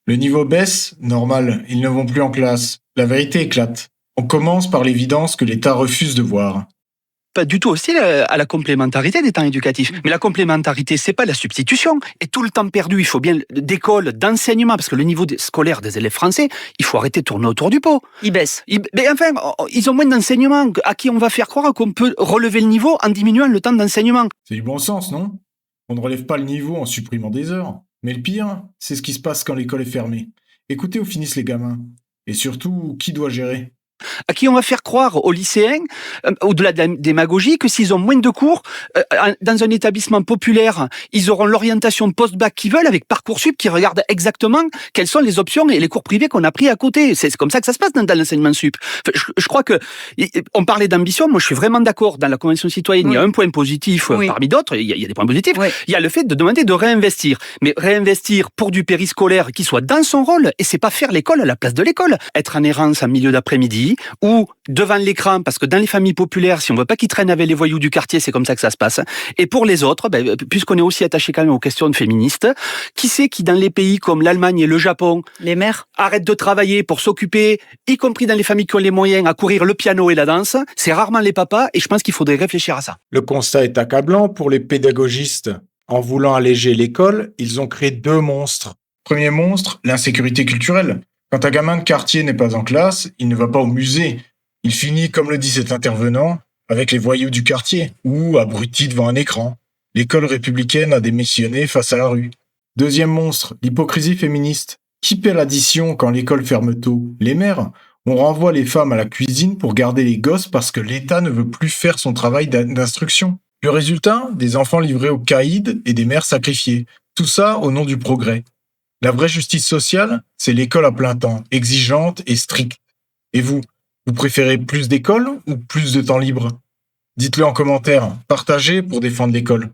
Le niveau baisse, normal, ils ne vont plus en classe. La vérité éclate. On commence par l'évidence que l'État refuse de voir. Pas du tout hostile à la complémentarité des temps éducatifs. Mais la complémentarité, c'est pas la substitution. Et tout le temps perdu, il faut bien d'école, d'enseignement, parce que le niveau scolaire des élèves français, il faut arrêter de tourner autour du pot. Il baisse. Mais enfin, ils ont moins d'enseignement. À qui on va faire croire qu'on peut relever le niveau en diminuant le temps d'enseignement? C'est du bon sens, non? On ne relève pas le niveau en supprimant des heures. Mais le pire, c'est ce qui se passe quand l'école est fermée. Écoutez où finissent les gamins. Et surtout, qui doit gérer? À qui on va faire croire aux lycéens, au-delà de la démagogie, que s'ils ont moins de cours, dans un établissement populaire, ils auront l'orientation post-bac qu'ils veulent avec Parcoursup qui regarde exactement quelles sont les options et les cours privés qu'on a pris à côté. C'est comme ça que ça se passe dans l'enseignement sup. Enfin, je crois que on parlait d'ambition, moi je suis vraiment d'accord. Dans la Convention citoyenne, il y a un point positif parmi d'autres, il y a des points positifs. Il y a le fait de demander de réinvestir. Mais réinvestir pour du périscolaire qui soit dans son rôle, et c'est pas faire l'école à la place de l'école. Être en errance en milieu d'après-midi, ou devant l'écran, parce que dans les familles populaires, si on veut pas qu'ils traînent avec les voyous du quartier, c'est comme ça que ça se passe. Et pour les autres, puisqu'on est aussi attaché quand même aux questions de féministes, qui sait qui dans les pays comme l'Allemagne et le Japon, les mères arrêtent de travailler pour s'occuper, y compris dans les familles qui ont les moyens, à courir le piano et la danse, c'est rarement les papas, et je pense qu'il faudrait réfléchir à ça. Le constat est accablant pour les pédagogistes. En voulant alléger l'école, ils ont créé 2 monstres. Premier monstre, l'insécurité culturelle. Quand un gamin de quartier n'est pas en classe, il ne va pas au musée. Il finit, comme le dit cet intervenant, avec les voyous du quartier, ou abruti devant un écran. L'école républicaine a démissionné face à la rue. Deuxième monstre, l'hypocrisie féministe. Qui paie l'addition quand l'école ferme tôt? Les mères. On renvoie les femmes à la cuisine pour garder les gosses parce que l'État ne veut plus faire son travail d'instruction. Le résultat, des enfants livrés aux caïds et des mères sacrifiées. Tout ça au nom du progrès. La vraie justice sociale, c'est l'école à plein temps, exigeante et stricte. Et vous préférez plus d'école ou plus de temps libre? Dites-le en commentaire, partagez pour défendre l'école.